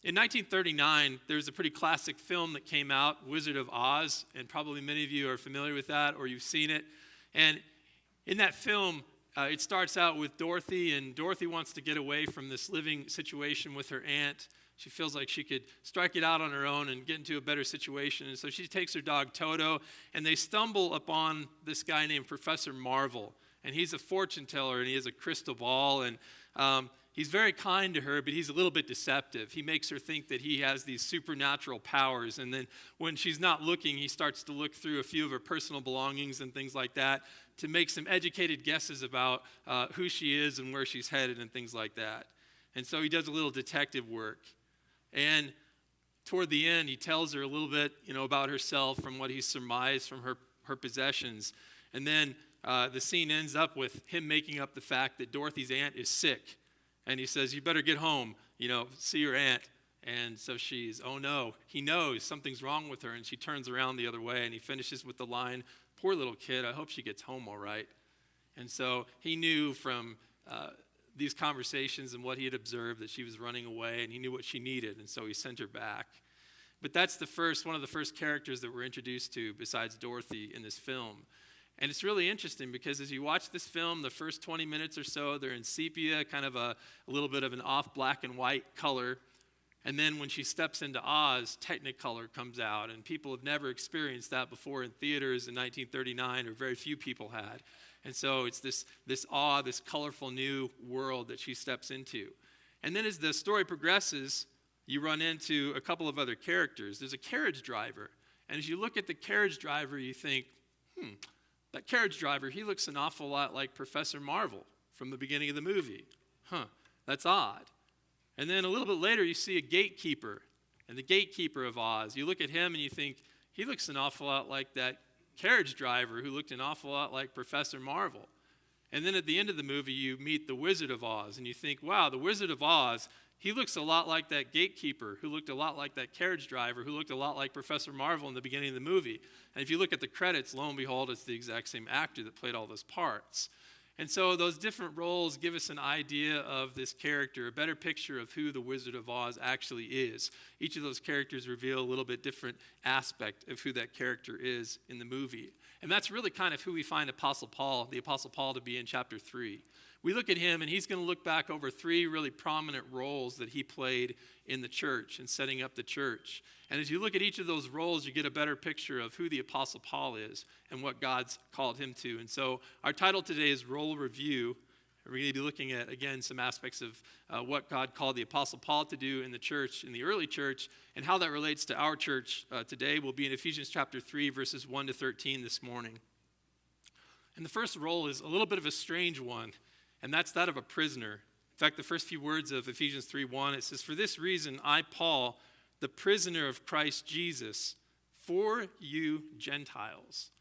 In 1939, there's a pretty classic film that came out, Wizard of Oz, and probably many of you are familiar with that or you've seen it. And in that film, it starts out with Dorothy, and Dorothy wants to get away from this living situation with her aunt. She feels like she could strike it out on her own and get into a better situation. And so she takes her dog Toto, and they stumble upon this guy named Professor Marvel. And he's a fortune teller, and he has a crystal ball, and he's very kind to her, but he's a little bit deceptive. He makes her think that he has these supernatural powers, and then when she's not looking, he starts to look through a few of her personal belongings and things like that to make some educated guesses about who she is and where she's headed and things like that. And so he does a little detective work. And toward the end, he tells her a little bit, about herself from what he surmised from her possessions. And then the scene ends up with him making up the fact that Dorothy's aunt is sick. And he says, you better get home, see your aunt. And so she's, oh no, he knows something's wrong with her. And she turns around the other way, and he finishes with the line, poor little kid, I hope she gets home all right. And so he knew from these conversations and what he had observed that she was running away, and he knew what she needed, and so he sent her back. But that's one of the first characters that we're introduced to besides Dorothy in this film. And it's really interesting because as you watch this film, the first 20 minutes or so, they're in sepia, kind of a little bit of an off black and white color. And then when she steps into Oz, Technicolor comes out, and people have never experienced that before in theaters in 1939, or very few people had. And so it's this awe, this colorful new world that she steps into. And then as the story progresses, you run into a couple of other characters. There's a carriage driver. And as you look at the carriage driver, you think, that carriage driver, he looks an awful lot like Professor Marvel from the beginning of the movie. That's odd. And then a little bit later, you see a gatekeeper, and the gatekeeper of Oz. You look at him and you think, he looks an awful lot like that carriage driver who looked an awful lot like Professor Marvel. And then at the end of the movie, you meet the Wizard of Oz, and you think, wow, the Wizard of Oz, he looks a lot like that gatekeeper who looked a lot like that carriage driver who looked a lot like Professor Marvel in the beginning of the movie. And if you look at the credits, lo and behold, it's the exact same actor that played all those parts. And so those different roles give us an idea of this character, a better picture of who the Wizard of Oz actually is. Each of those characters reveal a little bit different aspect of who that character is in the movie. And that's really kind of who we find the Apostle Paul to be in chapter 3. We look at him, and he's going to look back over 3 really prominent roles that he played in the church and setting up the church. And as you look at each of those roles, you get a better picture of who the Apostle Paul is and what God's called him to. And so our title today is Role Review. We're going to be looking at, again, some aspects of what God called the Apostle Paul to do in the church, in the early church, and how that relates to our church today. We'll be in Ephesians chapter 3, verses 1 to 13 this morning. And the first role is a little bit of a strange one, and that's that of a prisoner. In fact, the first few words of Ephesians 3:1, it says, "For this reason, I, Paul, the prisoner of Christ Jesus, for you Gentiles."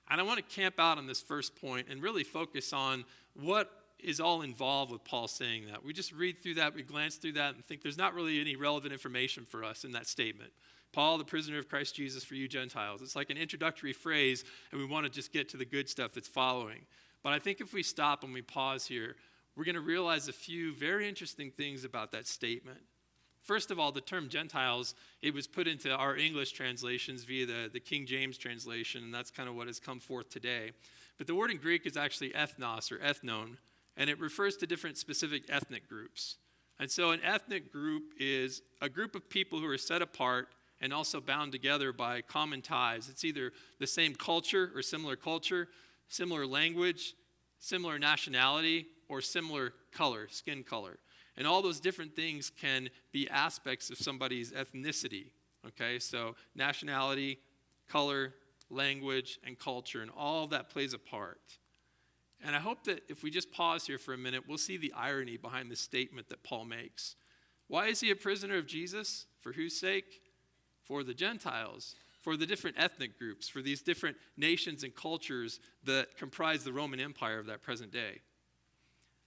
And I want to camp out on this first point and really focus on what is all involved with Paul saying that. We just read through that, we glance through that, and think there's not really any relevant information for us in that statement. Paul, the prisoner of Christ Jesus, for you Gentiles. It's like an introductory phrase, and we want to just get to the good stuff that's following. But I think if we stop and we pause here, we're going to realize a few very interesting things about that statement. First of all, the term Gentiles, it was put into our English translations via the King James translation, and that's kind of what has come forth today. But the word in Greek is actually ethnos or ethnon, and it refers to different specific ethnic groups. And so an ethnic group is a group of people who are set apart and also bound together by common ties. It's either the same culture or similar language, similar nationality, or similar color, skin color. And all those different things can be aspects of somebody's ethnicity. Okay, so nationality, color, language, and culture, and all of that plays a part. And I hope that if we just pause here for a minute, we'll see the irony behind the statement that Paul makes. Why is he a prisoner of Jesus? For whose sake? For the Gentiles, for the different ethnic groups, for these different nations and cultures that comprise the Roman Empire of that present day.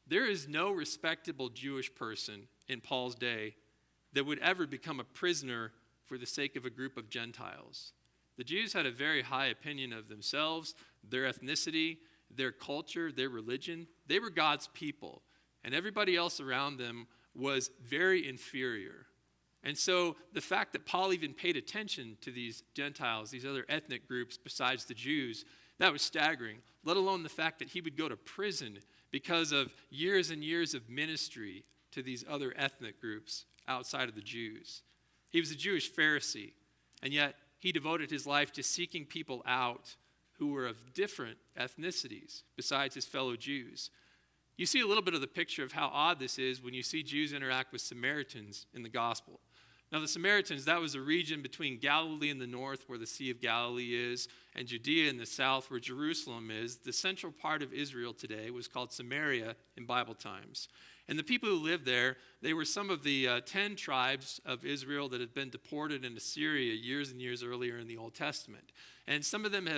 There is no respectable Jewish person in Paul's day that would ever become a prisoner for the sake of a group of Gentiles. The Jews had a very high opinion of themselves, their ethnicity, their culture, their religion. They were God's people, and everybody else around them was very inferior. And so the fact that Paul even paid attention to these Gentiles, these other ethnic groups besides the Jews, that was staggering, let alone the fact that he would go to prison because of years and years of ministry to these other ethnic groups outside of the Jews. He was a Jewish Pharisee, and yet he devoted his life to seeking people out who were of different ethnicities besides his fellow Jews. You see a little bit of the picture of how odd this is when you see Jews interact with Samaritans in the gospel. Now, the Samaritans, that was a region between Galilee in the north, where the Sea of Galilee is, and Judea in the south, where Jerusalem is. The central part of Israel today was called Samaria in Bible times. And the people who lived there, they were some of the 10 tribes of Israel that had been deported into Syria years and years earlier in the Old Testament. And some of them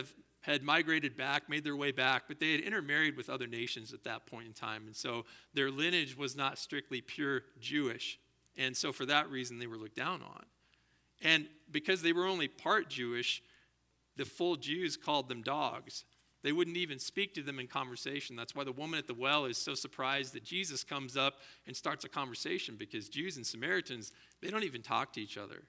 had migrated back, made their way back, but they had intermarried with other nations at that point in time. And so their lineage was not strictly pure Jewish. And so for that reason, they were looked down on. And because they were only part Jewish, the full Jews called them dogs. They wouldn't even speak to them in conversation. That's why the woman at the well is so surprised that Jesus comes up and starts a conversation, because Jews and Samaritans, they don't even talk to each other.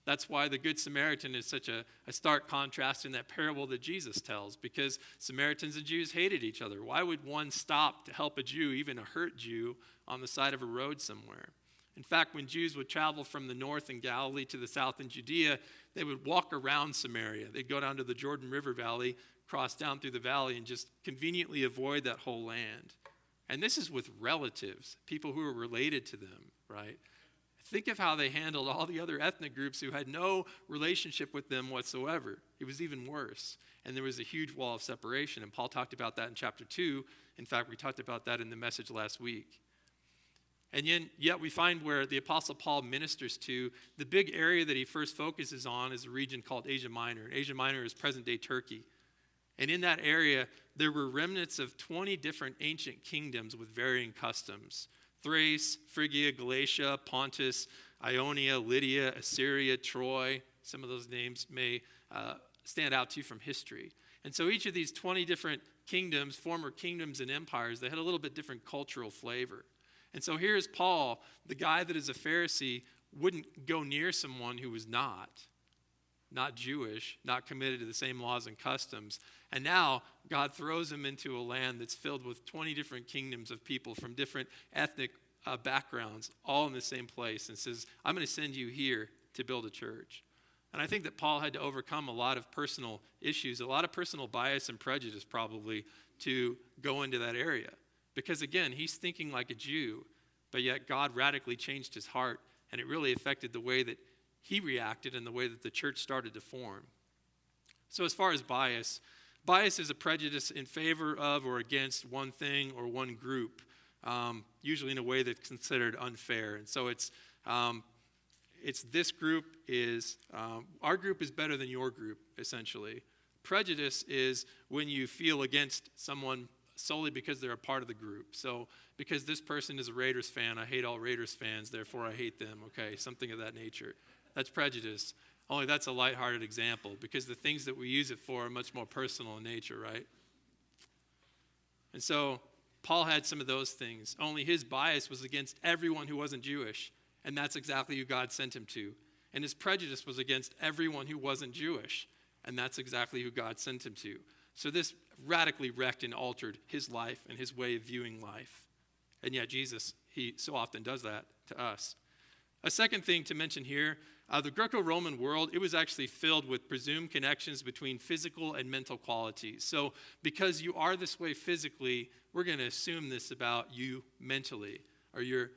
That's why the Good Samaritan is such a stark contrast in that parable that Jesus tells, because Samaritans and Jews hated each other. Why would one stop to help a Jew, even a hurt Jew, on the side of a road somewhere? In fact, when Jews would travel from the north in Galilee to the south in Judea, they would walk around Samaria. They'd go down to the Jordan River Valley, cross down through the valley, and just conveniently avoid that whole land. And this is with relatives, people who are related to them, right? Think of how they handled all the other ethnic groups who had no relationship with them whatsoever. It was even worse. And there was a huge wall of separation. And Paul talked about that in chapter 2. In fact, we talked about that in the message last week. And yet we find where the Apostle Paul ministers to, the big area that he first focuses on is a region called Asia Minor. And Asia Minor is present-day Turkey. And in that area, there were remnants of 20 different ancient kingdoms with varying customs. Thrace, Phrygia, Galatia, Pontus, Ionia, Lydia, Assyria, Troy. Some of those names may stand out to you from history. And so each of these 20 different kingdoms, former kingdoms and empires, they had a little bit different cultural flavor. And so here's Paul, the guy that is a Pharisee, wouldn't go near someone who was not Jewish, not committed to the same laws and customs. And now God throws him into a land that's filled with 20 different kingdoms of people from different ethnic backgrounds, all in the same place, and says, I'm going to send you here to build a church. And I think that Paul had to overcome a lot of personal issues, a lot of personal bias and prejudice probably, to go into that area. Because again, he's thinking like a Jew, but yet God radically changed his heart, and it really affected the way that he reacted and the way that the church started to form. So as far as bias is a prejudice in favor of or against one thing or one group, usually in a way that's considered unfair. And so it's this group is, our group is better than your group, essentially. Prejudice is when you feel against someone solely because they're a part of the group. So because this person is a Raiders fan, I hate all Raiders fans, therefore I hate them, okay, something of that nature. That's prejudice. Only that's a lighthearted example, because the things that we use it for are much more personal in nature, right? And so Paul had some of those things, only his bias was against everyone who wasn't Jewish, and that's exactly who God sent him to. And his prejudice was against everyone who wasn't Jewish, and that's exactly who God sent him to. So this radically wrecked and altered his life and his way of viewing life. And yet Jesus, he so often does that to us. A second thing to mention here, the Greco-Roman world, it was actually filled with presumed connections between physical and mental qualities. So because you are this way physically, we're going to assume this about you mentally, or your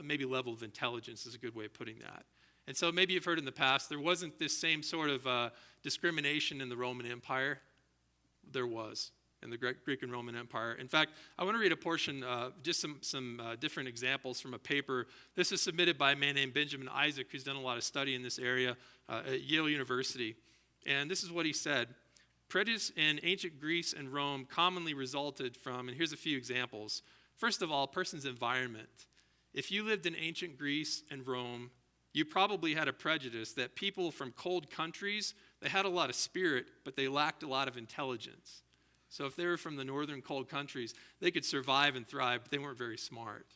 maybe level of intelligence is a good way of putting that. And so maybe you've heard in the past, there wasn't this same sort of discrimination in the Roman Empire. There was in the Greek and Roman Empire. In fact, I want to read a portion, just some different examples from a paper. This is submitted by a man named Benjamin Isaac, who's done a lot of study in this area at Yale University. And this is what he said. Prejudice in ancient Greece and Rome commonly resulted from, and here's a few examples. First of all, a person's environment. If you lived in ancient Greece and Rome, you probably had a prejudice that people from cold countries, they had a lot of spirit, but they lacked a lot of intelligence. So if they were from the northern cold countries, they could survive and thrive, but they weren't very smart.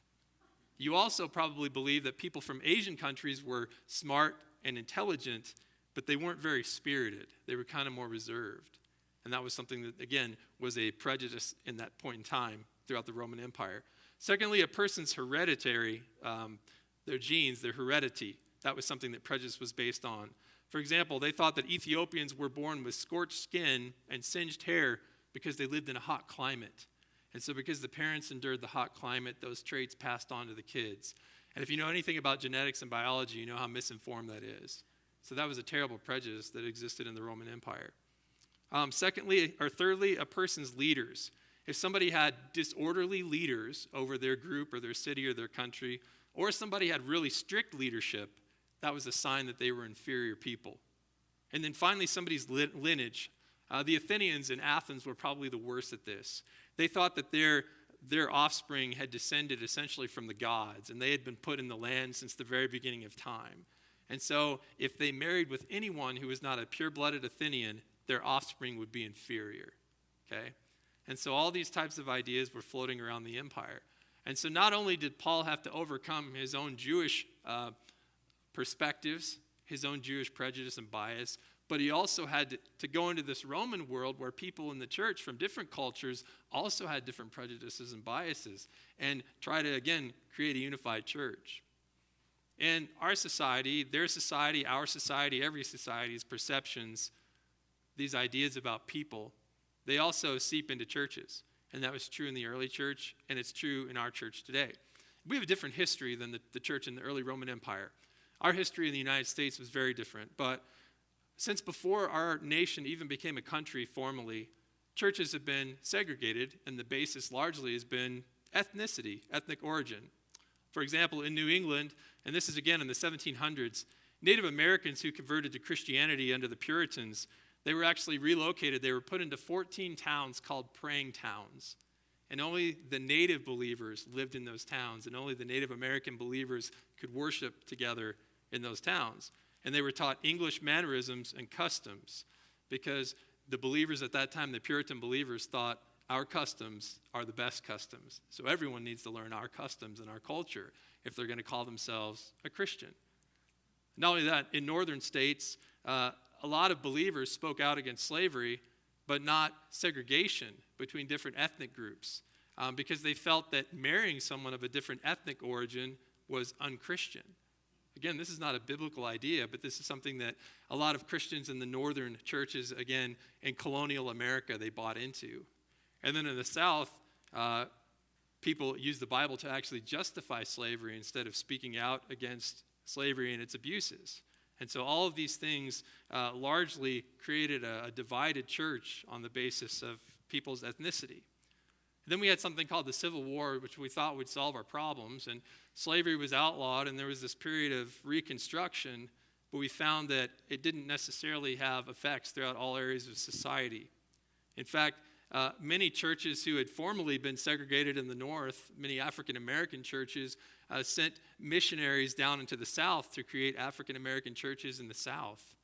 You also probably believe that people from Asian countries were smart and intelligent, but they weren't very spirited. They were kind of more reserved. And that was something that, again, was a prejudice in that point in time throughout the Roman Empire. Secondly, a person's hereditary, their genes, their heredity, that was something that prejudice was based on. For example, they thought that Ethiopians were born with scorched skin and singed hair because they lived in a hot climate. And so because the parents endured the hot climate, those traits passed on to the kids. And if you know anything about genetics and biology, you know how misinformed that is. So that was a terrible prejudice that existed in the Roman Empire. Thirdly, a person's leaders. If somebody had disorderly leaders over their group or their city or their country, or somebody had really strict leadership, that was a sign that they were inferior people. And then finally, somebody's lineage. The Athenians in Athens were probably the worst at this. They thought that their offspring had descended essentially from the gods, and they had been put in the land since the very beginning of time. And so if they married with anyone who was not a pure-blooded Athenian, their offspring would be inferior. Okay? And so all these types of ideas were floating around the empire. And so not only did Paul have to overcome his own Jewish perspectives, his own Jewish prejudice and bias, but he also had to go into this Roman world where people in the church from different cultures also had different prejudices and biases, and try to, again, create a unified church. And our society, their society, our society, every society's perceptions, these ideas about people, they also seep into churches. And that was true in the early church, and it's true in our church today. We have a different history than the church in the early Roman Empire. Our history in the United States was very different, but since before our nation even became a country formally, churches have been segregated, and the basis largely has been ethnicity, ethnic origin. For example, in New England, and this is again in the 1700s, Native Americans who converted to Christianity under the Puritans, they were actually relocated. They were put into 14 towns called praying towns. And only the native believers lived in those towns, and only the Native American believers could worship together in those towns. And they were taught English mannerisms and customs because the believers at that time, the Puritan believers, thought our customs are the best customs. So everyone needs to learn our customs and our culture if they're going to call themselves a Christian. Not only that, in northern states, a lot of believers spoke out against slavery, but not segregation between different ethnic groups because they felt that marrying someone of a different ethnic origin was unchristian. Again, this is not a biblical idea, but this is something that a lot of Christians in the northern churches, again, in colonial America, they bought into. And then in the South, people used the Bible to actually justify slavery instead of speaking out against slavery and its abuses. And so all of these things largely created a divided church on the basis of people's ethnicity. Then we had something called the Civil War, which we thought would solve our problems, and slavery was outlawed, and there was this period of Reconstruction, but we found that it didn't necessarily have effects throughout all areas of society. In fact, many churches who had formerly been segregated in the North, many African American churches, sent missionaries down into the South to create African American churches in the South.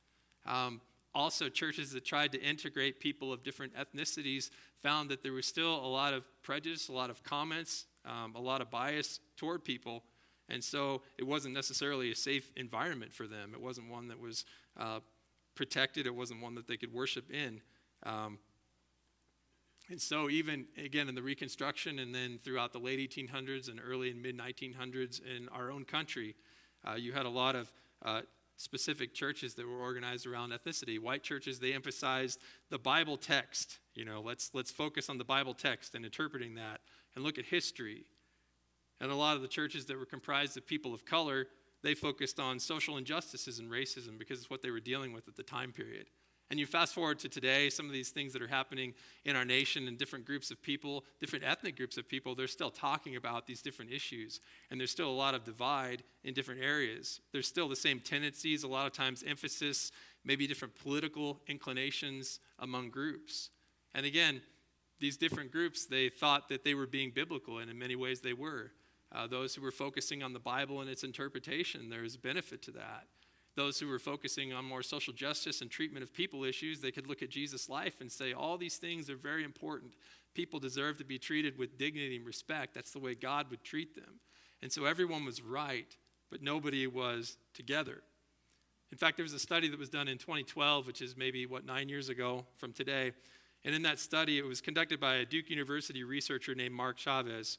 Also, churches that tried to integrate people of different ethnicities found that there was still a lot of prejudice, a lot of comments, a lot of bias toward people, and so it wasn't necessarily a safe environment for them. It wasn't one that was protected. It wasn't one that they could worship in. And so even, again, in the Reconstruction and then throughout the late 1800s and early and mid-1900s in our own country, you had a lot of specific churches that were organized around ethnicity. White churches, they emphasized the Bible text. You know, let's focus on the Bible text and interpreting that and look at history. And a lot of the churches that were comprised of people of color, they focused on social injustices and racism because it's what they were dealing with at the time period. And you fast forward to today, some of these things that are happening in our nation and different groups of people, different ethnic groups of people, they're still talking about these different issues. And there's still a lot of divide in different areas. There's still the same tendencies, a lot of times emphasis, maybe different political inclinations among groups. And again, these different groups, they thought that they were being biblical, and in many ways they were. Those who were focusing on the Bible and its interpretation, there's benefit to that. Those who were focusing on more social justice and treatment of people issues, they could look at Jesus' life and say, all these things are very important. People deserve to be treated with dignity and respect. That's the way God would treat them. And so everyone was right, but nobody was together. In fact, there was a study that was done in 2012, which is maybe, 9 years ago from today. And in that study, it was conducted by a Duke University researcher named Mark Chavez.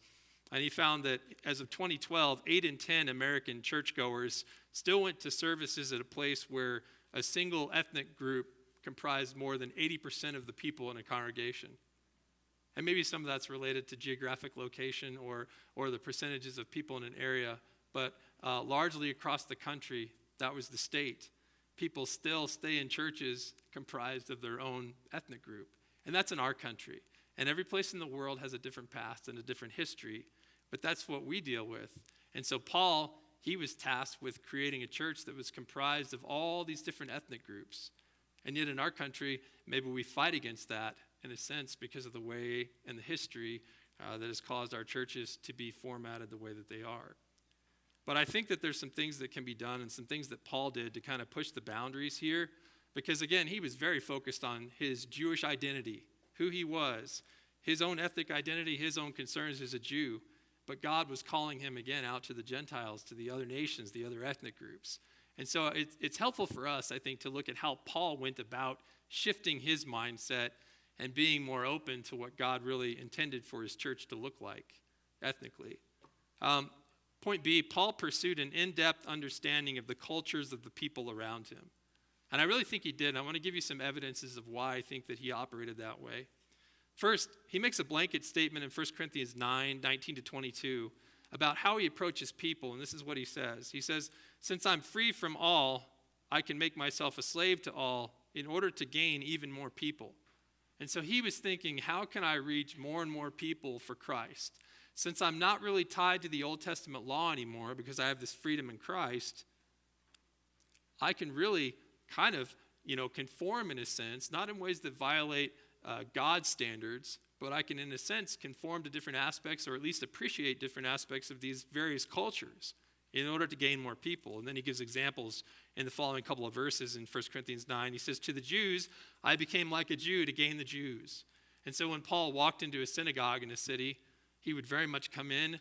And he found that as of 2012, 8 in 10 American churchgoers still went to services at a place where a single ethnic group comprised more than 80% of the people in a congregation. And maybe some of that's related to geographic location or the percentages of people in an area. But largely across the country, that was the state. People still stay in churches comprised of their own ethnic group. And that's in our country. And every place in the world has a different past and a different history. But that's what we deal with. And so Paul, he was tasked with creating a church that was comprised of all these different ethnic groups. And yet in our country, maybe we fight against that in a sense because of the way and the history that has caused our churches to be formatted the way that they are. But I think that there's some things that can be done and some things that Paul did to kind of push the boundaries here. Because again, he was very focused on his Jewish identity, who he was, his own ethnic identity, his own concerns as a Jew. But God was calling him again out to the Gentiles, to the other nations, the other ethnic groups. And so it's helpful for us, I think, to look at how Paul went about shifting his mindset and being more open to what God really intended for his church to look like ethnically. Point B, Paul pursued an in-depth understanding of the cultures of the people around him. And I really think he did. I want to give you some evidences of why I think that he operated that way. First, he makes a blanket statement in 1 Corinthians 9, 19 to 22 about how he approaches people. And this is what he says. He says, "Since I'm free from all, I can make myself a slave to all in order to gain even more people." And so he was thinking, how can I reach more and more people for Christ? Since I'm not really tied to the Old Testament law anymore because I have this freedom in Christ, I can really kind of, conform in a sense, not in ways that violate God's standards, but I can, in a sense, conform to different aspects or at least appreciate different aspects of these various cultures in order to gain more people. And then he gives examples in the following couple of verses in 1 Corinthians 9. He says, "To the Jews, I became like a Jew to gain the Jews." And so when Paul walked into a synagogue in a city, he would very much come in,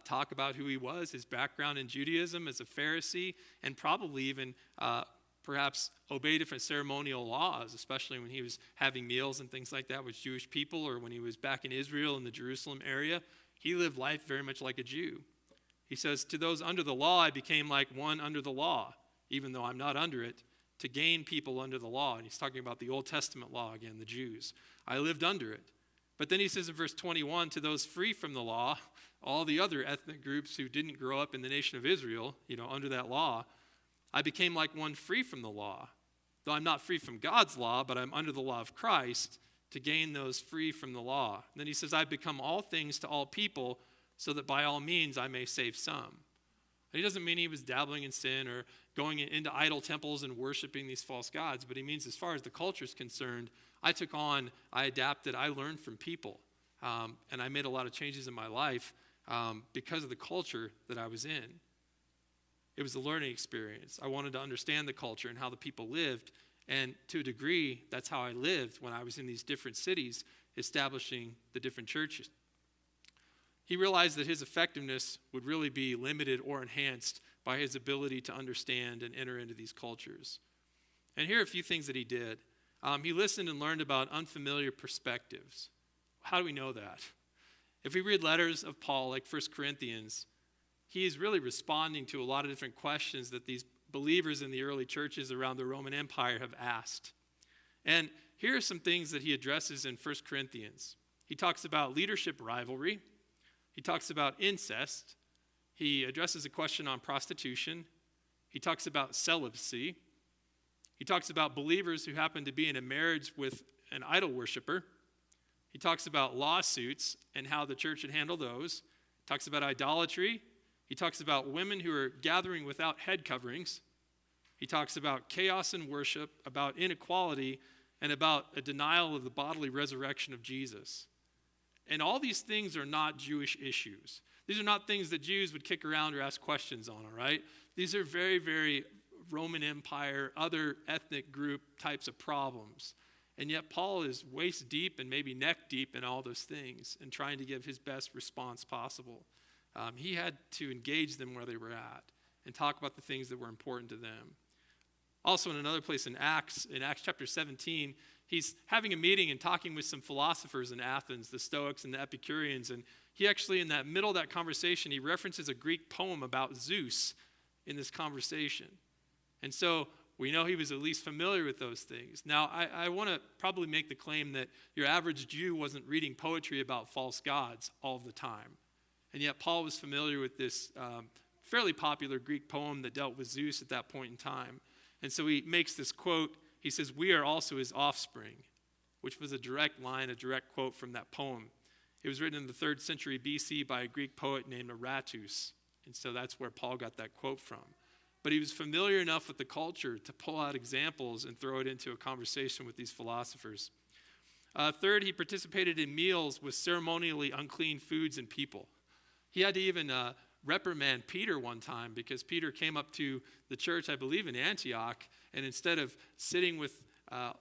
talk about who he was, his background in Judaism as a Pharisee, and probably even perhaps obey different ceremonial laws, especially when he was having meals and things like that with Jewish people, or when he was back in Israel in the Jerusalem area. He lived life very much like a Jew. He says, "To those under the law, I became like one under the law, even though I'm not under it, to gain people under the law." And he's talking about the Old Testament law again, the Jews. "I lived under it." But then he says in verse 21, "To those free from the law," all the other ethnic groups who didn't grow up in the nation of Israel, under that law, "I became like one free from the law. Though I'm not free from God's law, but I'm under the law of Christ to gain those free from the law." And then he says, "I've become all things to all people so that by all means I may save some." And he doesn't mean he was dabbling in sin or going into idol temples and worshiping these false gods, but he means as far as the culture is concerned, I took on, I adapted, I learned from people. And I made a lot of changes in my life because of the culture that I was in. It was a learning experience. I wanted to understand the culture and how the people lived. And to a degree, that's how I lived when I was in these different cities, establishing the different churches. He realized that his effectiveness would really be limited or enhanced by his ability to understand and enter into these cultures. And here are a few things that he did. He listened and learned about unfamiliar perspectives. How do we know that? If we read letters of Paul, like 1 Corinthians, he is really responding to a lot of different questions that these believers in the early churches around the Roman Empire have asked. And here are some things that he addresses in 1 Corinthians. He talks about leadership rivalry. He talks about incest. He addresses a question on prostitution. He talks about celibacy. He talks about believers who happen to be in a marriage with an idol worshiper. He talks about lawsuits and how the church should handle those. He talks about idolatry. He talks about women who are gathering without head coverings. He talks about chaos in worship, about inequality, and about a denial of the bodily resurrection of Jesus. And all these things are not Jewish issues. These are not things that Jews would kick around or ask questions on, all right? These are very, very Roman Empire, other ethnic group types of problems. And yet Paul is waist deep and maybe neck deep in all those things and trying to give his best response possible. He had to engage them where they were at and talk about the things that were important to them. Also in another place in Acts chapter 17, he's having a meeting and talking with some philosophers in Athens, the Stoics and the Epicureans. And he actually, in that middle of that conversation, he references a Greek poem about Zeus in this conversation. And so we know he was at least familiar with those things. Now, I want to probably make the claim that your average Jew wasn't reading poetry about false gods all the time. And yet Paul was familiar with this fairly popular Greek poem that dealt with Zeus at that point in time. And so he makes this quote. He says, "We are also his offspring," which was a direct line, a direct quote from that poem. It was written in the 3rd century BC by a Greek poet named Aratus. And so that's where Paul got that quote from. But he was familiar enough with the culture to pull out examples and throw it into a conversation with these philosophers. Third, he participated in meals with ceremonially unclean foods and people. He had to even reprimand Peter one time because Peter came up to the church, I believe in Antioch, and instead of sitting with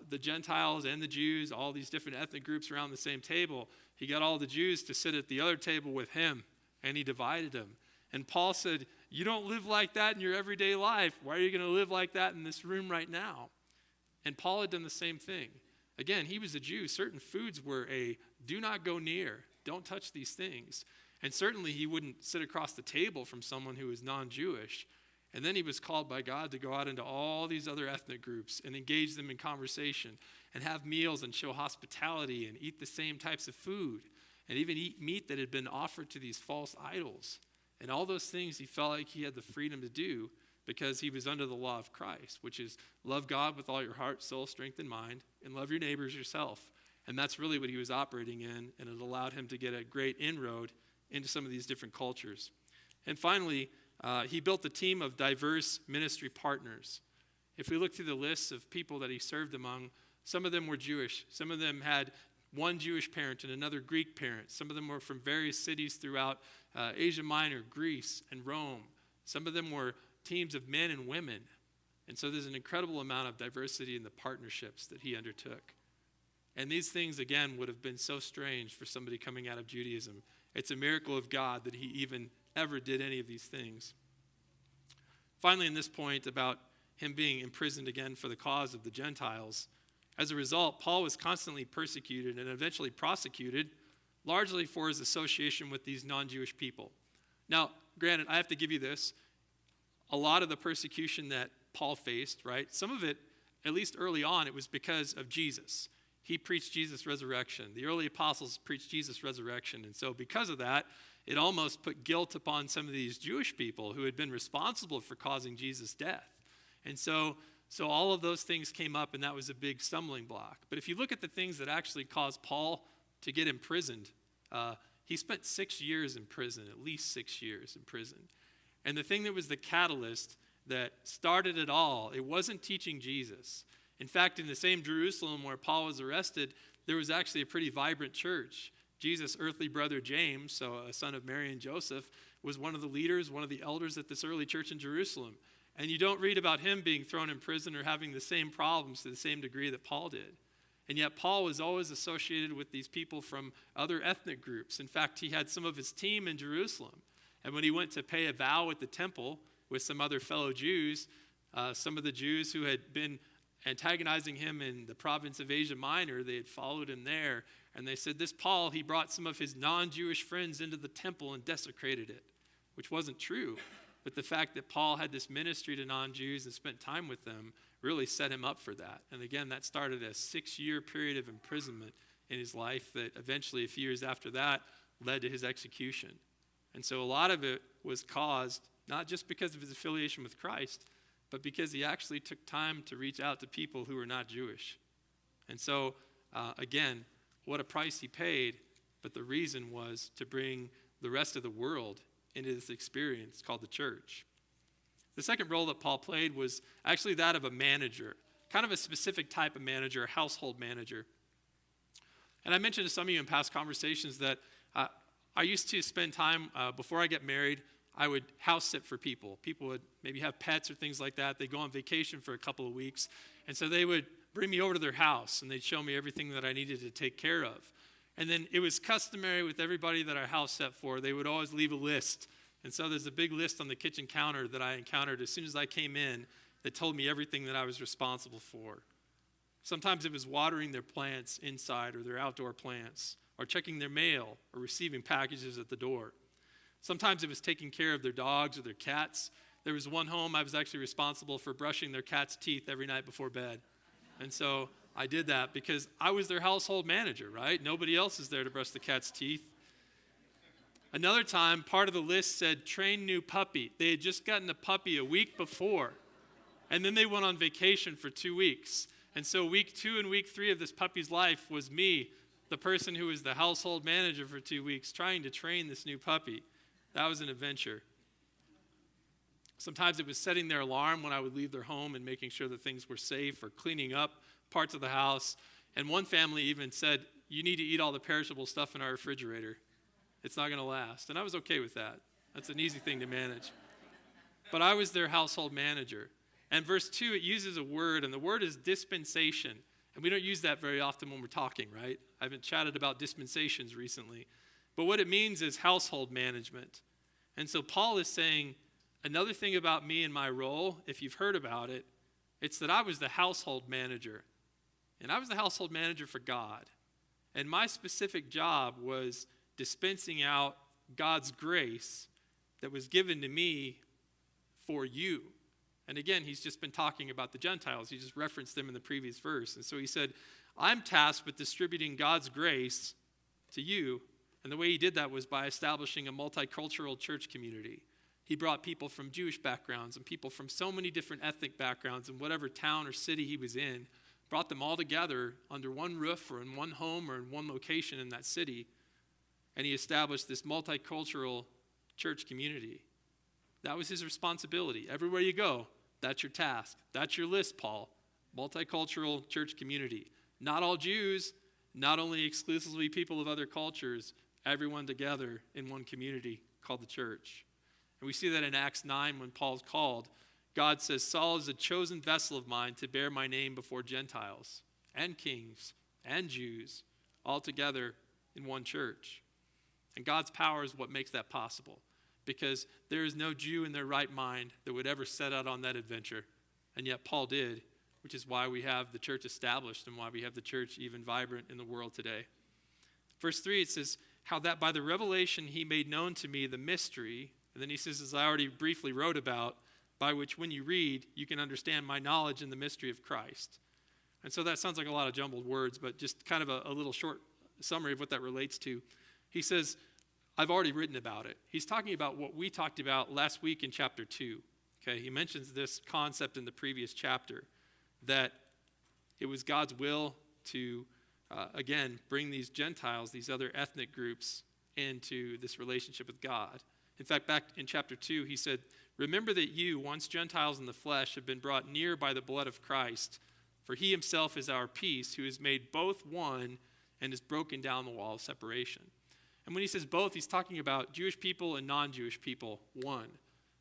the Gentiles and the Jews, all these different ethnic groups around the same table, he got all the Jews to sit at the other table with him, and he divided them. And Paul said, "You don't live like that in your everyday life. Why are you going to live like that in this room right now?" And Paul had done the same thing. Again, he was a Jew. Certain foods were a do not go near. Don't touch these things. And certainly he wouldn't sit across the table from someone who was non-Jewish. And then he was called by God to go out into all these other ethnic groups and engage them in conversation and have meals and show hospitality and eat the same types of food and even eat meat that had been offered to these false idols. And all those things he felt like he had the freedom to do because he was under the law of Christ, which is love God with all your heart, soul, strength, and mind, and love your neighbors yourself. And that's really what he was operating in, and it allowed him to get a great inroad into some of these different cultures. And finally, he built a team of diverse ministry partners. If we look through the lists of people that he served among, some of them were Jewish. Some of them had one Jewish parent and another Greek parent. Some of them were from various cities throughout Asia Minor, Greece, and Rome. Some of them were teams of men and women. And so there's an incredible amount of diversity in the partnerships that he undertook. And these things, again, would have been so strange for somebody coming out of Judaism. It's a miracle of God that he even ever did any of these things. Finally, in this point about him being imprisoned again for the cause of the Gentiles, as a result, Paul was constantly persecuted and eventually prosecuted, largely for his association with these non-Jewish people. Now, granted, I have to give you this. A lot of the persecution that Paul faced, right, some of it, at least early on, it was because of Jesus. He preached Jesus' resurrection. The early apostles preached Jesus' resurrection. And so because of that, it almost put guilt upon some of these Jewish people who had been responsible for causing Jesus' death. And so all of those things came up, and that was a big stumbling block. But if you look at the things that actually caused Paul to get imprisoned, he spent 6 years in prison, at least 6 years in prison. And the thing that was the catalyst that started it all, it wasn't teaching Jesus. In fact, in the same Jerusalem where Paul was arrested, there was actually a pretty vibrant church. Jesus' earthly brother James, so a son of Mary and Joseph, was one of the leaders, one of the elders at this early church in Jerusalem. And you don't read about him being thrown in prison or having the same problems to the same degree that Paul did. And yet Paul was always associated with these people from other ethnic groups. In fact, he had some of his team in Jerusalem. And when he went to pay a vow at the temple with some other fellow Jews, some of the Jews who had been antagonizing him in the province of Asia Minor, they had followed him there. And they said, this Paul, he brought some of his non-Jewish friends into the temple and desecrated it, which wasn't true. But the fact that Paul had this ministry to non-Jews and spent time with them really set him up for that. And again, that started a 6-year period of imprisonment in his life that eventually, a few years after that, led to his execution. And so a lot of it was caused not just because of his affiliation with Christ, but because he actually took time to reach out to people who were not Jewish. And so, again, what a price he paid, but the reason was to bring the rest of the world into this experience called the church. The second role that Paul played was actually that of a manager, kind of a specific type of manager, a household manager. And I mentioned to some of you in past conversations that I used to spend time, before I get married, I would house sit for people. People would maybe have pets or things like that. They'd go on vacation for a couple of weeks. And so they would bring me over to their house, and they'd show me everything that I needed to take care of. And then it was customary with everybody that our house set for, they would always leave a list. And so there's a big list on the kitchen counter that I encountered as soon as I came in that told me everything that I was responsible for. Sometimes it was watering their plants inside or their outdoor plants, or checking their mail or receiving packages at the door. Sometimes it was taking care of their dogs or their cats. There was one home I was actually responsible for brushing their cat's teeth every night before bed. And so I did that because I was their household manager, right? Nobody else is there to brush the cat's teeth. Another time, part of the list said, train new puppy. They had just gotten a puppy a week before. And then they went on vacation for 2 weeks. And so week 2 and week 3 of this puppy's life was me, the person who was the household manager for 2 weeks, trying to train this new puppy. That was an adventure. Sometimes it was setting their alarm when I would leave their home and making sure that things were safe, or cleaning up parts of the house. And one family even said, you need to eat all the perishable stuff in our refrigerator. It's not going to last. And I was okay with that. That's an easy thing to manage. But I was their household manager. And verse 2, it uses a word, and the word is dispensation. And we don't use that very often when we're talking, right? I haven't chatted about dispensations recently. But what it means is household management. And so Paul is saying, another thing about me and my role, if you've heard about it, it's that I was the household manager. And I was the household manager for God. And my specific job was dispensing out God's grace that was given to me for you. And again, he's just been talking about the Gentiles. He just referenced them in the previous verse. And so he said, I'm tasked with distributing God's grace to you. And the way he did that was by establishing a multicultural church community. He brought people from Jewish backgrounds and people from so many different ethnic backgrounds in whatever town or city he was in, brought them all together under one roof or in one home or in one location in that city. And he established this multicultural church community. That was his responsibility. Everywhere you go, that's your task. That's your list, Paul. Multicultural church community. Not all Jews, not only exclusively people of other cultures, everyone together in one community called the church. And we see that in Acts 9 when Paul's called. God says, Saul is a chosen vessel of mine to bear my name before Gentiles and kings and Jews, all together in one church. And God's power is what makes that possible, because there is no Jew in their right mind that would ever set out on that adventure. And yet Paul did, which is why we have the church established and why we have the church even vibrant in the world today. Verse 3, it says, how that by the revelation he made known to me the mystery. And then he says, as I already briefly wrote about, by which when you read, you can understand my knowledge in the mystery of Christ. And so that sounds like a lot of jumbled words, but just kind of a little short summary of what that relates to. He says, I've already written about it. He's talking about what we talked about last week in chapter 2. Okay, he mentions this concept in the previous chapter, that it was God's will to, again, bring these Gentiles, these other ethnic groups, into this relationship with God. In fact, back in chapter 2, he said, remember that you, once Gentiles in the flesh, have been brought near by the blood of Christ, for he himself is our peace, who has made both one and has broken down the wall of separation. And when he says both, he's talking about Jewish people and non-Jewish people, one.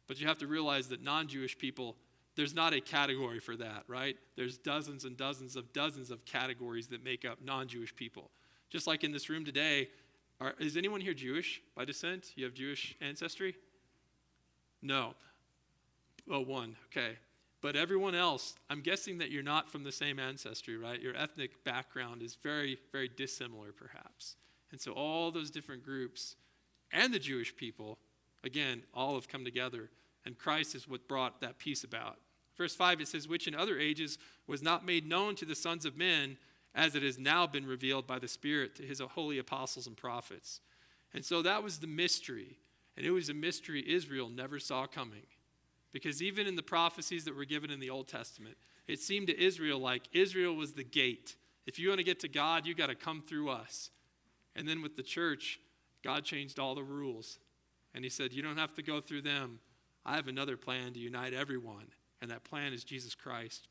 But you have to realize that non-Jewish people, there's not a category for that, right? There's dozens and dozens of categories that make up non-Jewish people. Just like in this room today, is anyone here Jewish by descent? You have Jewish ancestry? No. Oh, one, okay. But everyone else, I'm guessing that you're not from the same ancestry, right? Your ethnic background is very, very dissimilar, perhaps. And so all those different groups and the Jewish people, again, all have come together. And Christ is what brought that peace about. Verse 5, it says, which in other ages was not made known to the sons of men, as it has now been revealed by the Spirit to his holy apostles and prophets. And so that was the mystery. And it was a mystery Israel never saw coming. Because even in the prophecies that were given in the Old Testament, it seemed to Israel like Israel was the gate. If you want to get to God, you got to come through us. And then with the church, God changed all the rules. And he said, you don't have to go through them. I have another plan to unite everyone. And that plan is Jesus Christ.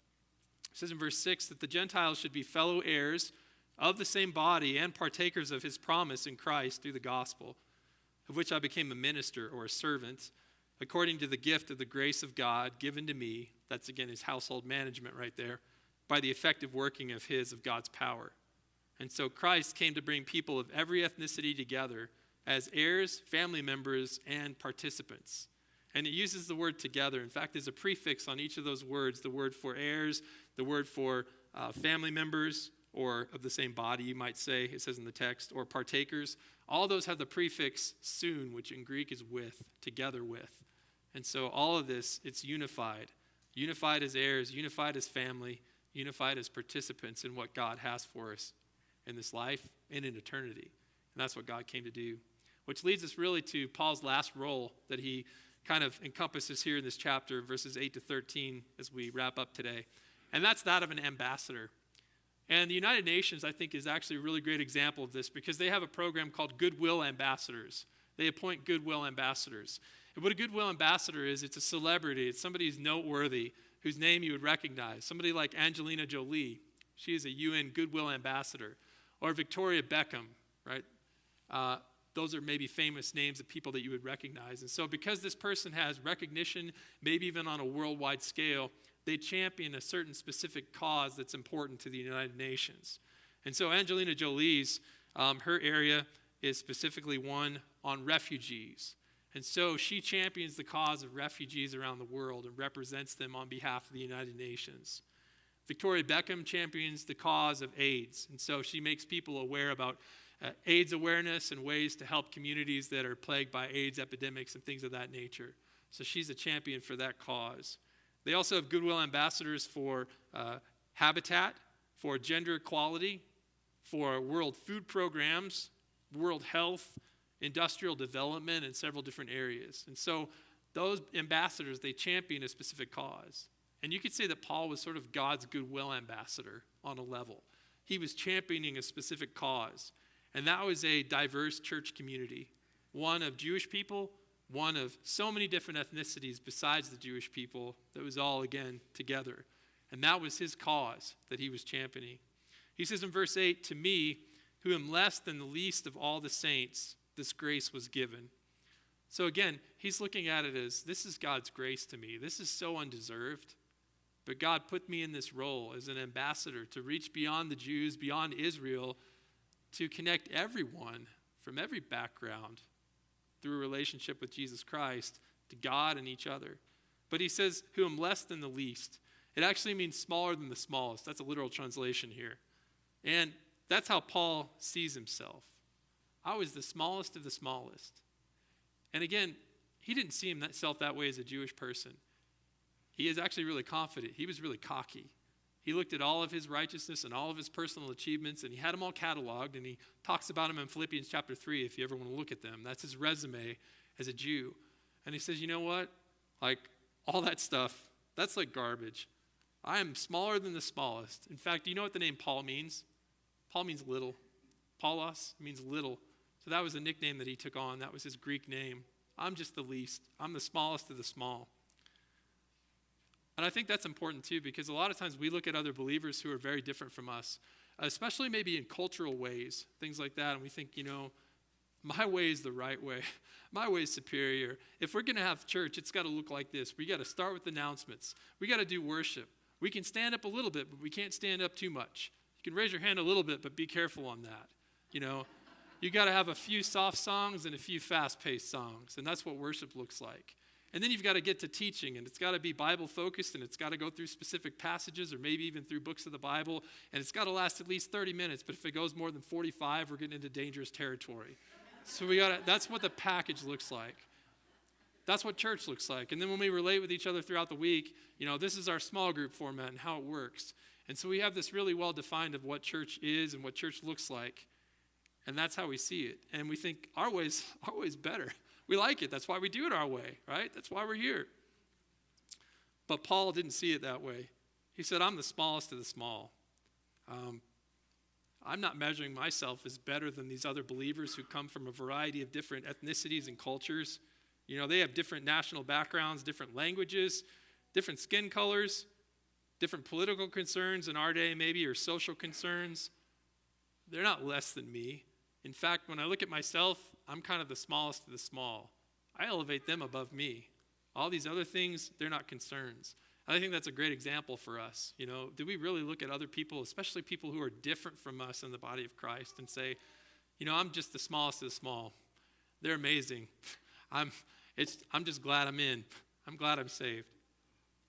It says in verse 6 that the Gentiles should be fellow heirs of the same body and partakers of his promise in Christ through the gospel, of which I became a minister or a servant, according to the gift of the grace of God given to me. That's again his household management right there, by the effective working of God's power. And so Christ came to bring people of every ethnicity together as heirs, family members, and participants. And it uses the word together. In fact, there's a prefix on each of those words, the word for heirs, the word for family members, or of the same body, you might say, it says in the text, or partakers. All those have the prefix soon, which in Greek is with, together with. And so all of this, it's unified. Unified as heirs, unified as family, unified as participants in what God has for us in this life and in eternity. And that's what God came to do. Which leads us really to Paul's last role that he kind of encompasses here in this chapter, verses 8 to 13, as we wrap up today. And that's that of an ambassador. And the United Nations, I think, is actually a really great example of this because they have a program called Goodwill Ambassadors. They appoint Goodwill Ambassadors. And what a Goodwill Ambassador is, it's a celebrity. It's somebody who's noteworthy, whose name you would recognize. Somebody like Angelina Jolie. She is a UN Goodwill Ambassador. Or Victoria Beckham, right? Those are maybe famous names of people that you would recognize. And so because this person has recognition, maybe even on a worldwide scale, they champion a certain specific cause that's important to the United Nations. And so Angelina Jolie's, her area is specifically one on refugees. And so she champions the cause of refugees around the world and represents them on behalf of the United Nations. Victoria Beckham champions the cause of AIDS. And so she makes people aware about AIDS awareness and ways to help communities that are plagued by AIDS epidemics and things of that nature. So she's a champion for that cause. They also have Goodwill Ambassadors for habitat, for gender equality, for world food programs, world health, industrial development, and several different areas. And so those ambassadors, they champion a specific cause. And you could say that Paul was sort of God's goodwill ambassador on a level. He was championing a specific cause. And that was a diverse church community, one of Jewish people, one of so many different ethnicities besides the Jewish people that was all, again, together. And that was his cause that he was championing. He says in verse 8, "To me, who am less than the least of all the saints, this grace was given." So again, he's looking at it as, this is God's grace to me. This is so undeserved. But God put me in this role as an ambassador to reach beyond the Jews, beyond Israel, to connect everyone from every background through a relationship with Jesus Christ to God and each other. But he says, who am less than the least. It actually means smaller than the smallest. That's a literal translation here. And that's how Paul sees himself. I was the smallest of the smallest. And again, he didn't see himself that way as a Jewish person. He is actually really confident. He was really cocky. He looked at all of his righteousness and all of his personal achievements, and he had them all cataloged, and he talks about them in Philippians chapter 3 if you ever want to look at them. That's his resume as a Jew. And he says, you know what? Like, all that stuff, that's like garbage. I am smaller than the smallest. In fact, do you know what the name Paul means? Paul means little. Paulos means little. So that was a nickname that he took on. That was his Greek name. I'm just the least. I'm the smallest of the small. And I think that's important too, because a lot of times we look at other believers who are very different from us, especially maybe in cultural ways, things like that, and we think, you know, my way is the right way. My way is superior. If we're going to have church, it's got to look like this. We got to start with announcements. We got to do worship. We can stand up a little bit, but we can't stand up too much. You can raise your hand a little bit, but be careful on that. You know, you got to have a few soft songs and a few fast-paced songs, and that's what worship looks like. And then you've got to get to teaching, and it's got to be Bible-focused, and it's got to go through specific passages or maybe even through books of the Bible, and it's got to last at least 30 minutes, but if it goes more than 45, we're getting into dangerous territory. So that's what the package looks like. That's what church looks like. And then when we relate with each other throughout the week, you know, this is our small group format and how it works. And so we have this really well-defined of what church is and what church looks like, and that's how we see it. And we think our way's better. We like it. That's why we do it our way, right? That's why we're here. But Paul didn't see it that way. He said, I'm the smallest of the small. I'm not measuring myself as better than these other believers who come from a variety of different ethnicities and cultures. You know, they have different national backgrounds, different languages, different skin colors, different political concerns in our day maybe, or social concerns. They're not less than me. In fact, when I look at myself, I'm kind of the smallest of the small. I elevate them above me. All these other things, they're not concerns. I think that's a great example for us. Do we really look at other people, especially people who are different from us in the body of Christ, and say, I'm just the smallest of the small. They're amazing. I'm just glad I'm in. I'm glad I'm saved.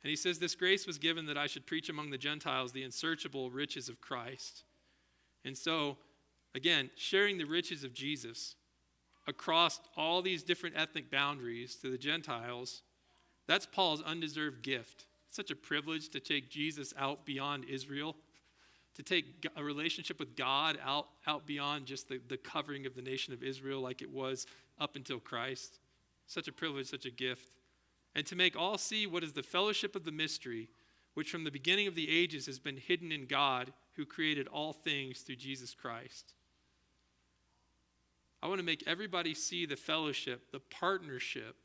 And he says, this grace was given that I should preach among the Gentiles the unsearchable riches of Christ. And so, again, sharing the riches of Jesus across all these different ethnic boundaries to the Gentiles, that's Paul's undeserved gift. It's such a privilege to take Jesus out beyond Israel, to take a relationship with God out beyond just the covering of the nation of Israel like it was up until Christ. Such a privilege, such a gift. And to make all see what is the fellowship of the mystery, which from the beginning of the ages has been hidden in God, who created all things through Jesus Christ. I want to make everybody see the fellowship, the partnership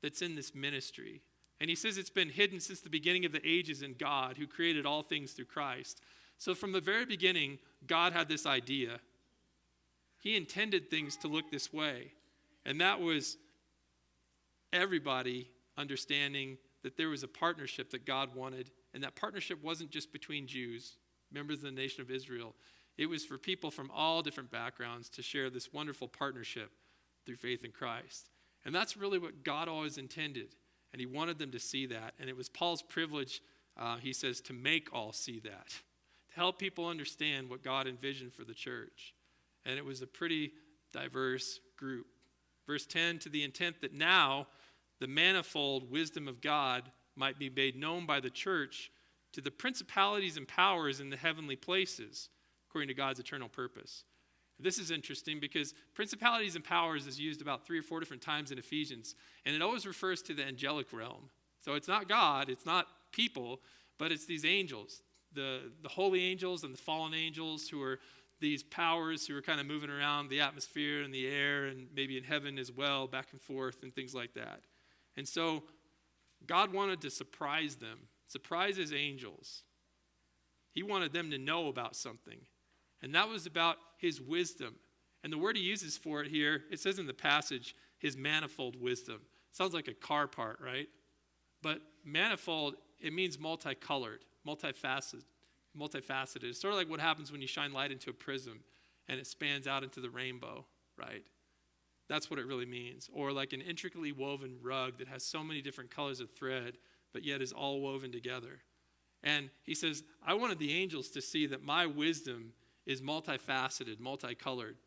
that's in this ministry. And he says it's been hidden since the beginning of the ages in God, who created all things through Christ. So from the very beginning, God had this idea. He intended things to look this way. And that was everybody understanding that there was a partnership that God wanted. And that partnership wasn't just between Jews, members of the nation of Israel. It was for people from all different backgrounds to share this wonderful partnership through faith in Christ. And that's really what God always intended. And he wanted them to see that. And it was Paul's privilege, he says, to make all see that. To help people understand what God envisioned for the church. And it was a pretty diverse group. Verse 10, to the intent that now the manifold wisdom of God might be made known by the church to the principalities and powers in the heavenly places, according to God's eternal purpose. This is interesting because principalities and powers is used about 3 or 4 different times in Ephesians, and it always refers to the angelic realm. So it's not God, it's not people, but it's these angels, the holy angels and the fallen angels who are these powers who are kind of moving around the atmosphere and the air and maybe in heaven as well, back and forth and things like that. And so God wanted to surprise them, surprise his angels. He wanted them to know about something. And that was about his wisdom. And the word he uses for it here, it says in the passage, his manifold wisdom. Sounds like a car part, right? But manifold, it means multicolored, multifaceted. It's sort of like what happens when you shine light into a prism and it spans out into the rainbow, right? That's what it really means. Or like an intricately woven rug that has so many different colors of thread, but yet is all woven together. And he says, I wanted the angels to see that my wisdom is multifaceted, multicolored,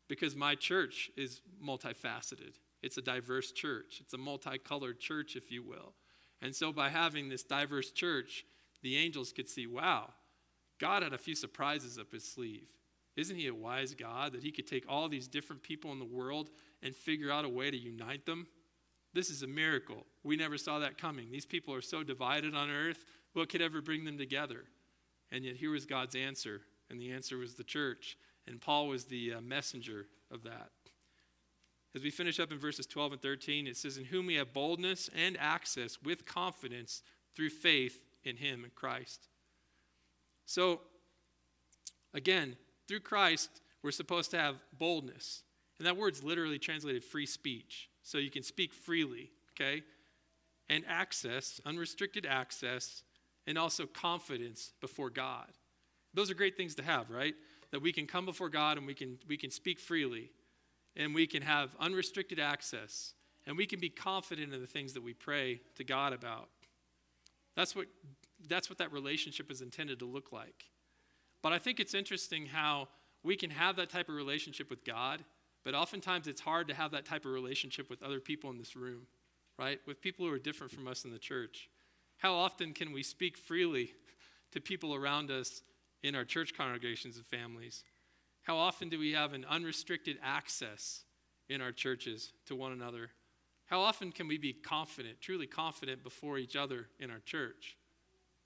because my church is multifaceted. It's a diverse church. It's a multicolored church, if you will. And so by having this diverse church, the angels could see, wow, God had a few surprises up his sleeve. Isn't he a wise God that he could take all these different people in the world and figure out a way to unite them? This is a miracle. We never saw that coming. These people are so divided on earth. What could ever bring them together? And yet here was God's answer, and the answer was the church. And Paul was the messenger of that. As we finish up in verses 12 and 13, it says, in whom we have boldness and access with confidence through faith in him, in Christ. So, again, through Christ, we're supposed to have boldness. And that word's literally translated free speech. So you can speak freely, okay? And access, unrestricted access, and also confidence before God. Those are great things to have, right? That we can come before God and we can speak freely. And we can have unrestricted access. And we can be confident in the things that we pray to God about. That's what that relationship is intended to look like. But I think it's interesting how we can have that type of relationship with God, but oftentimes it's hard to have that type of relationship with other people in this room, right? With people who are different from us in the church. How often can we speak freely to people around us in our church congregations and families? How often do we have an unrestricted access in our churches to one another? How often can we be confident, truly confident before each other in our church?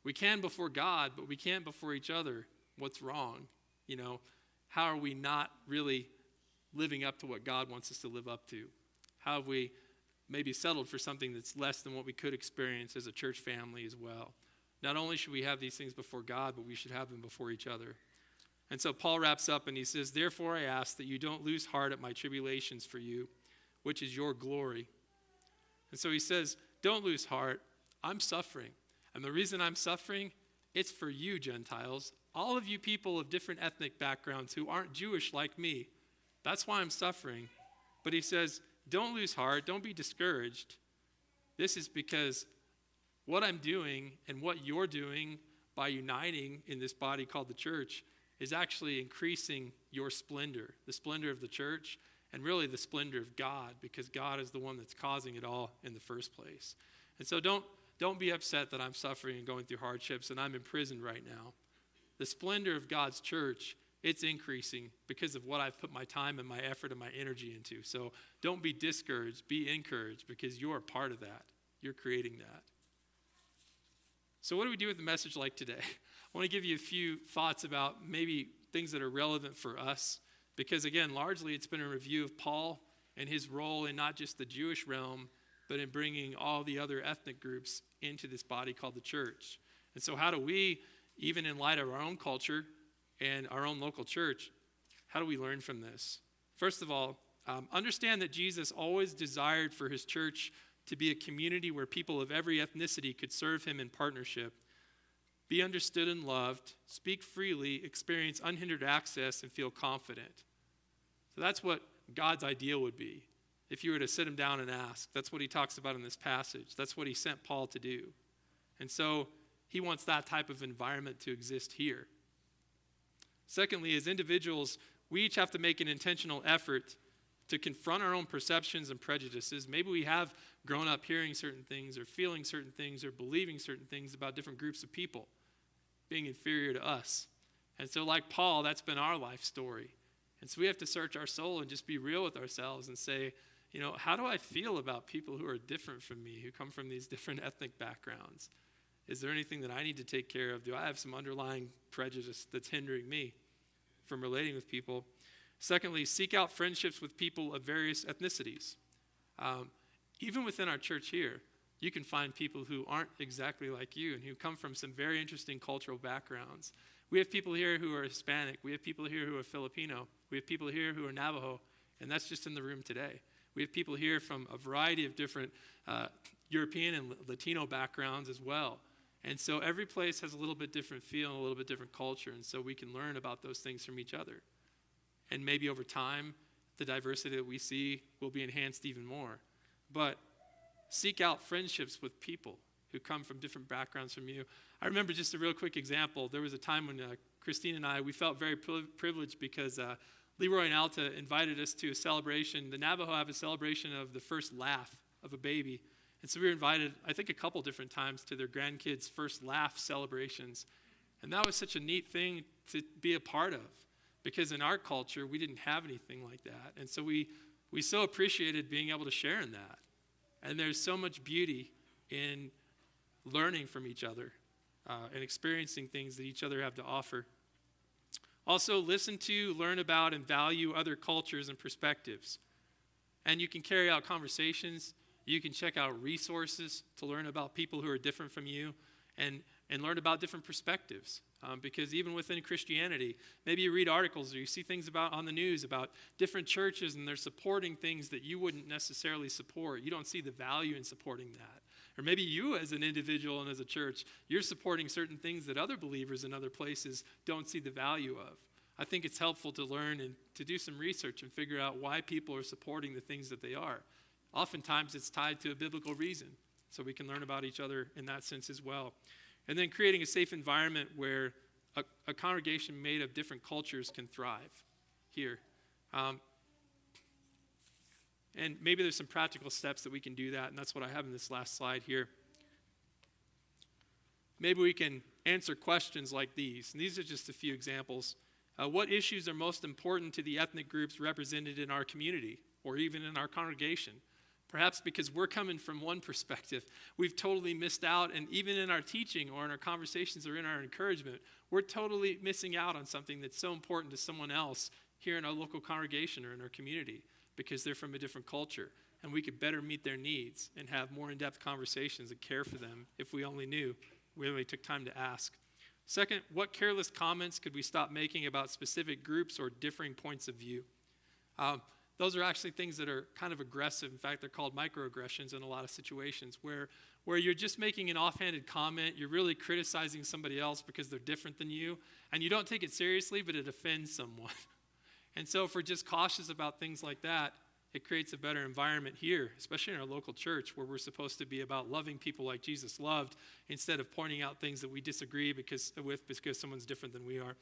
We can before God, but we can't before each other. What's wrong? How are we not really living up to what God wants us to live up to? How have we maybe settled for something that's less than what we could experience as a church family as well? Not only should we have these things before God, but we should have them before each other. And so Paul wraps up and he says, therefore I ask that you don't lose heart at my tribulations for you, which is your glory. And so he says, don't lose heart. I'm suffering. And the reason I'm suffering, it's for you, Gentiles. All of you people of different ethnic backgrounds who aren't Jewish like me. That's why I'm suffering. But he says, don't lose heart. Don't be discouraged. This is because what I'm doing and what you're doing by uniting in this body called the church is actually increasing your splendor, the splendor of the church, and really the splendor of God, because God is the one that's causing it all in the first place. And so don't be upset that I'm suffering and going through hardships and I'm in prison right now. The splendor of God's church, it's increasing because of what I've put my time and my effort and my energy into. So don't be discouraged, be encouraged, because you're a part of that. You're creating that. So what do we do with a message like today? I want to give you a few thoughts about maybe things that are relevant for us, because again, largely it's been a review of Paul and his role in not just the Jewish realm, but in bringing all the other ethnic groups into this body called the church. And so how do we, even in light of our own culture and our own local church, how do we learn from this? First of all, understand that Jesus always desired for his church to be a community where people of every ethnicity could serve him in partnership, be understood and loved, speak freely, experience unhindered access, and feel confident. So that's what God's ideal would be if you were to sit him down and ask. That's what he talks about in this passage. That's what he sent Paul to do. And so he wants that type of environment to exist here. Secondly, as individuals, we each have to make an intentional effort to confront our own perceptions and prejudices. Maybe we have grown up hearing certain things or feeling certain things or believing certain things about different groups of people being inferior to us. And so like Paul, that's been our life story. And so we have to search our soul and just be real with ourselves and say, how do I feel about people who are different from me, who come from these different ethnic backgrounds? Is there anything that I need to take care of? Do I have some underlying prejudice that's hindering me from relating with people? Secondly, seek out friendships with people of various ethnicities. Even within our church here, you can find people who aren't exactly like you and who come from some very interesting cultural backgrounds. We have people here who are Hispanic. We have people here who are Filipino. We have people here who are Navajo, and that's just in the room today. We have people here from a variety of different European and Latino backgrounds as well. And so every place has a little bit different feel and a little bit different culture, and so we can learn about those things from each other. And maybe over time, the diversity that we see will be enhanced even more. But seek out friendships with people who come from different backgrounds from you. I remember just a real quick example. There was a time when Christine and I, we felt very privileged because Leroy and Alta invited us to a celebration. The Navajo have a celebration of the first laugh of a baby. And so we were invited, I think, a couple different times to their grandkids' first laugh celebrations. And that was such a neat thing to be a part of, because in our culture, we didn't have anything like that. And so we so appreciated being able to share in that. And there's so much beauty in learning from each other and experiencing things that each other have to offer. Also, listen to, learn about, and value other cultures and perspectives. And you can carry out conversations. You can check out resources to learn about people who are different from you and learn about different perspectives. Because even within Christianity, maybe you read articles or you see things about on the news about different churches and they're supporting things that you wouldn't necessarily support. You don't see the value in supporting that. Or maybe you as an individual and as a church, you're supporting certain things that other believers in other places don't see the value of. I think it's helpful to learn and to do some research and figure out why people are supporting the things that they are. Oftentimes it's tied to a biblical reason, so we can learn about each other in that sense as well. And then creating a safe environment where a congregation made of different cultures can thrive here. And maybe there's some practical steps that we can do that, and that's what I have in this last slide here. Maybe we can answer questions like these, and these are just a few examples. What issues are most important to the ethnic groups represented in our community or even in our congregation? Perhaps because we're coming from one perspective, we've totally missed out, and even in our teaching or in our conversations or in our encouragement, we're totally missing out on something that's so important to someone else here in our local congregation or in our community because they're from a different culture, and we could better meet their needs and have more in-depth conversations and care for them if we only knew, we only took time to ask. Second, what careless comments could we stop making about specific groups or differing points of view? Those are actually things that are kind of aggressive. In fact, they're called microaggressions in a lot of situations where where you're just making an offhanded comment, you're really criticizing somebody else because they're different than you, and you don't take it seriously, but it offends someone. And so if we're just cautious about things like that, it creates a better environment here, especially in our local church, where we're supposed to be about loving people like Jesus loved instead of pointing out things that we disagree because someone's different than we are.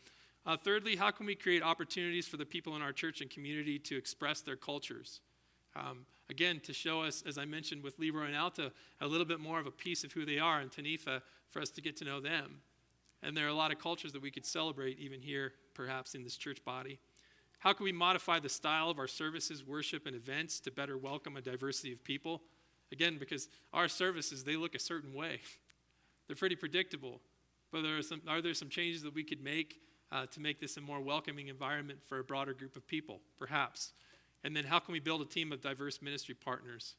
Thirdly, how can we create opportunities for the people in our church and community to express their cultures? Again, to show us, as I mentioned with Leroy and Alta, a little bit more of a piece of who they are, and Tanifa, for us to get to know them. And there are a lot of cultures that we could celebrate even here, perhaps in this church body. How can we modify the style of our services, worship, and events to better welcome a diversity of people? Again, because our services, they look a certain way. They're pretty predictable. But are there some changes that we could make to make this a more welcoming environment for a broader group of people? Perhaps. And then how can we build a team of diverse ministry partners?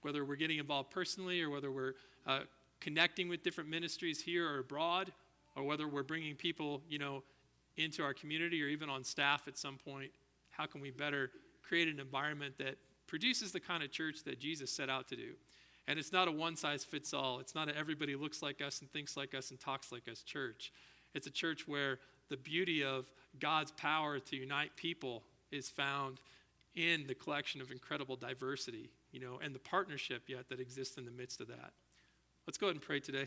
Whether we're getting involved personally or whether we're connecting with different ministries here or abroad, or whether we're bringing people, into our community or even on staff at some point, how can we better create an environment that produces the kind of church that Jesus set out to do? And it's not a one-size-fits-all. It's not a everybody looks like us and thinks like us and talks like us church. It's a church where the beauty of God's power to unite people is found in the collection of incredible diversity, and the partnership yet that exists in the midst of that. Let's go ahead and pray today.